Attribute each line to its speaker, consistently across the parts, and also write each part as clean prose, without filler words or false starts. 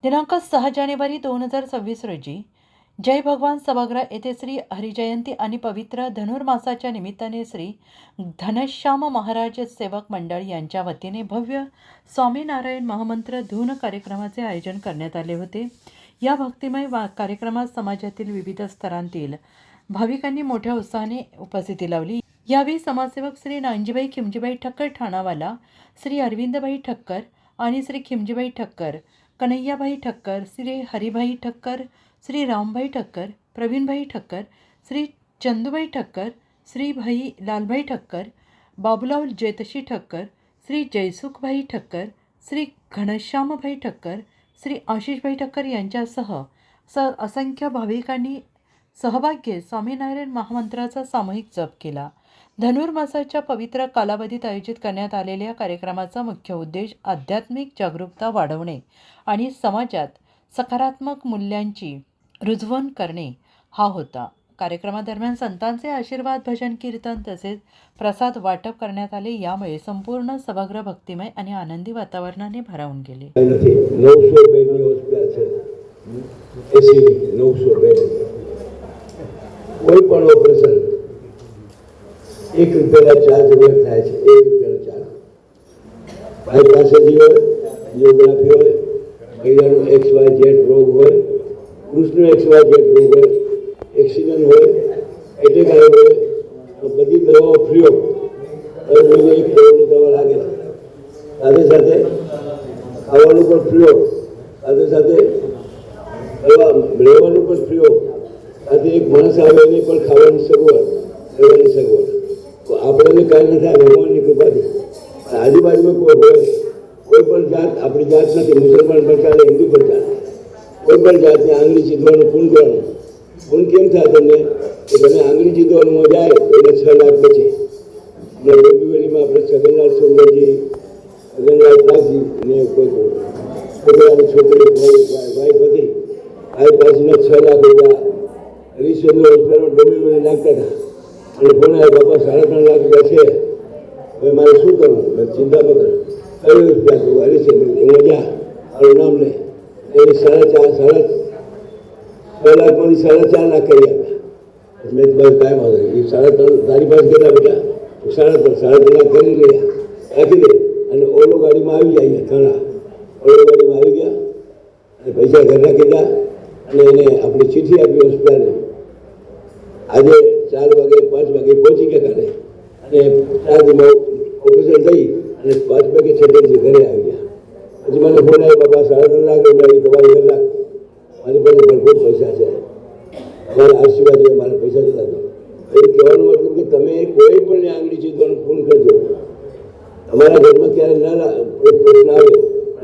Speaker 1: दिनांक 6 जानेवारी 2026 रोजी जय भगवान सभागृह येथे श्री हरिजयंती आणि पवित्र धनुर्मासाच्या निमित्ताने श्री घनश्याम महाराज सेवक मंडळ यांच्या वतीने भव्य स्वामीनारायण महामंत्र धून कार्यक्रमाचे आयोजन करण्यात आले होते। या भक्तिमय कार्यक्रमात समाजातील विविध स्तरांतील भाविकांनी मोठ्या उत्साहाने उपस्थिती लावली। यावेळी समाजसेवक श्री नांजीबाई खिमजीबाई ठक्कर ठाणावाला, श्री अरविंदभाई ठक्कर आणि श्री खिमजीबाई ठक्कर, कन्हैयाभाई ठक्कर, श्री हरिभाई ठक्कर, श्री रामभाई ठक्कर, प्रवीणभाई ठक्कर, श्री चंदूभाई ठक्कर, श्री भाई लालभाई ठक्कर, बाबूलाल जेतशी ठक्कर, श्री जयसुखभाई ठक्कर, श्री घनश्यामभाई ठक्कर, श्री आशिषभाई ठक्कर यांच्यासह असंख्य भाविकांनी सहभाग घेत स्वामीनारायण महामंत्राचा सामूहिक जप केला। धनुर्मासाच्या पवित्र कालावधीत आयोजित करण्यात आलेल्या कार्यक्रमाचा मुख्य उद्देश आध्यात्मिक जागरूकता वाढवणे आणि समाजात सकारात्मक मूल्यांची रुजवण करणे हा होता। कार्यक्रमादरम्यान संतांचे आशीर्वाद, भजन कीर्तन तसेच प्रसाद वाटप करण्यात आले। यामुळे संपूर्ण सभागृह भक्तिमय आणि आनंदी वातावरणाने भारावून गेले।
Speaker 2: 900 बेडની હોસ્પિટલ છે, એસી 900 બેડ, કોઈ પણ ઓપરેશન ₹1 ચાર્જ થાય છે, ₹1 ચાર્જ। બાયપાસ હોય, જીઓગ્રાફી હોય, મહિલાનો XYZ રોગ હોય, પુરુષનો XYZ રોગ હોય, એક્સિડન્ટ હોય, એટેક આવ્યો હોય તો બધી દવાઓ ફ્રી ઓફ, હવે એક કરોડની દવા લાગે છે। સાથે સાથે ખાવાનું પણ ફ્રી ઓફ, સાથે સાથે રહેવાનું પણ ફ્રી ઓફ, સાથે એક માણસ આવે એને પણ ખાવાની સગવડ, રહેવાની સગવડ। તો આપણને કાંઈ નથી, આ ભગવાનની કૃપાથી। આજુબાજુમાં કોઈ હોય, કોઈ પણ જાત, આપણી જાત નથી, મુસલમાન પણ ચાલે, હિન્દુ પણ ચાલે, કોઈ પણ જાતને આંગળી ચીધવાનું પૂન કરવાનું। પૂન કેમ થાય તમને કે તમે આંગળી ચીધવાનું જાય એટલે 6 લાખ બચે। આપણે ડોંબીવલીમાં આપણે છગનલાલ સુંદરજી, છગનલાલ પ્રાગજી ને કોઈ છોકરાની છોકરી વાઈફ હતી, આ પાસેના 6 લાખ રૂપિયા હરીશચંદ્ર હોસ્પિટલમાં ડોંબીવલી નાખતા હતા અને કોને બાપા 3.5 લાખ રૂપિયા છે, હવે મારે શું કરવું? મેં ચિંતા ન કર, કઈ રૂપિયા તું હરીશચંદ્ર એમાં જા, મારું નામ લે, એને 6.5 લાખમાંથી 4.5 લાખ કરી આપ્યા। મેં તમારે કાંઈ વાંધો નહીં, 3.5 તારી પાસે કેટલા બેટા? 3.5 લાખ કરી લે, રાખી દે અને ઓલો ગાડીમાં આવી જાય, ઘણા ઓલો ગાડીમાં આવી ગયા અને પૈસા ઘર રાખી દીધા અને એને આપણી ચિઠ્ઠી આપી હોસ્પિટલને। આજે 4 વાગે 5 વાગે પહોંચી ગયા કાલે અને 4 દિવસમાં ઓપરેશન થઈ અને 5 વાગે છેલ્લે ઘરે આવી ગયા। પછી મને ફોન આવ્યો, બાબા 3.5 લાખ રૂપિયા તમારી ઘર રાખ, મારી પાસે ભરપૂર પૈસા છે, તમારા આશીર્વાદ જોઈએ, મારે પૈસા જતા દો। એ કહેવાનો મતલબ કે તમે કોઈ પણ આંગળી ચીધવાનું ફોન કરજો, અમારા ઘરમાં ક્યારે ના પ્રશ્ન આવે,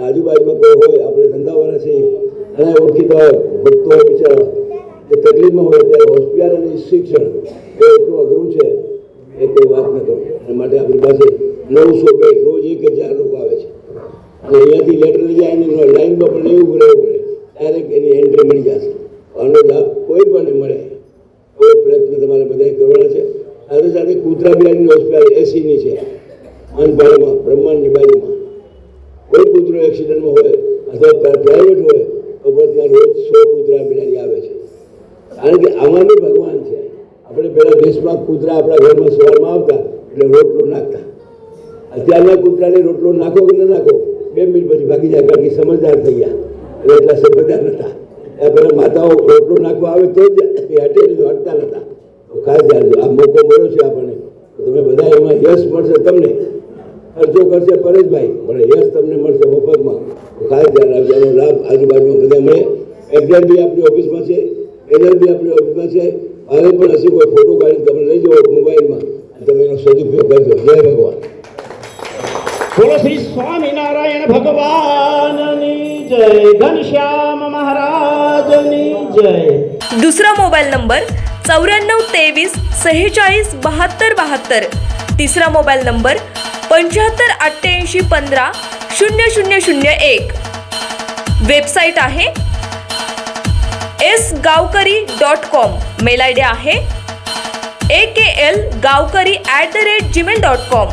Speaker 2: આજુબાજુમાં કોઈ હોય, આપણે ધંધાવાળા છીએ, ઘણા ઓળખીતા હોય, ભક્તો હોય, બિચારા એ તકલીફમાં હોય ત્યારે હોસ્પિટલ અને શિક્ષણ એ એટલું અઘરું છે એ કોઈ વાત ન કરો। એના માટે આપણી પાસે 900 બેડ, રોજ 1000 લોકો આવે છે અને અહીંયાથી લેટર લઈ જાય એની લાઈનમાં પણ નહીં ઊભું રહેવું પડે, ડાયરેક્ટ એની એન્ટ્રી મળી જશે। આનો લાભ કોઈ પણ મળે એવો પ્રયત્ન તમારે બધાએ કરવાના છે। સાથે સાથે કૂતરા બિલાડીની હોસ્પિટલ એસીની છે, માનપાડામાં બ્રહ્માંડની બાજુમાં। કોઈ કૂતરો એક્સિડન્ટમાં હોય અથવા પ્રાઇવેટ હોય તો પણ ત્યાં રોજ 100 કૂતરા બિલાડી આવે છે, કારણ કે આમાં બી ભગવાન છે। આપણે પહેલાં દેશમાં કૂતરા આપણા ઘરમાં સવારમાં આવતા એટલે રોટલો નાખતા, અત્યારના કૂતરાને રોટલો નાખો કે ન નાખો 2 મિનિટ પછી ભાગી જાય, કારણ કે સમજદાર થઈ ગયા, એટલે એટલા સમજદાર નહોતા। ત્યાં પહેલાં માતાઓ રોટલો નાખવા આવે તો જ હટે, તો હટતા નહોતા। તો ખાસ ધ્યાન દો, આ મોકો મળ્યો છે આપણને, તો તમે બધા એમાં યશ મળશે તમને, ખર્ચો કરશે પરેશભાઈ પણ યશ તમને મળશે મફતમાં। તો ખાસ ધ્યાન રાખજો, એનો લાભ આજુબાજુમાં બધા મળે। એડ્રેસ બી આપણી ઓફિસમાં છે, એનએલ બી આપણી ઓફિસમાં છે, મારે પણ હશે કોઈ ફોટો કાઢી તમે લઈ જાઓ મોબાઈલમાં, તમે એનો સદુપયોગ કરજો। જય ભગવાન।
Speaker 3: બોલો શ્રી સ્વામિનારાયણ ભગવાનની જય, ઘનશ્યામ મહારાજની જય।
Speaker 4: दुसरा मोबाईल नंबर 94 23 46 72 72, तिसरा मोबाईल नंबर 75 88 15 0001। वेबसाईट आहे sgavkari.com, मेल आयडी आहे akl gavkari@gmail.com।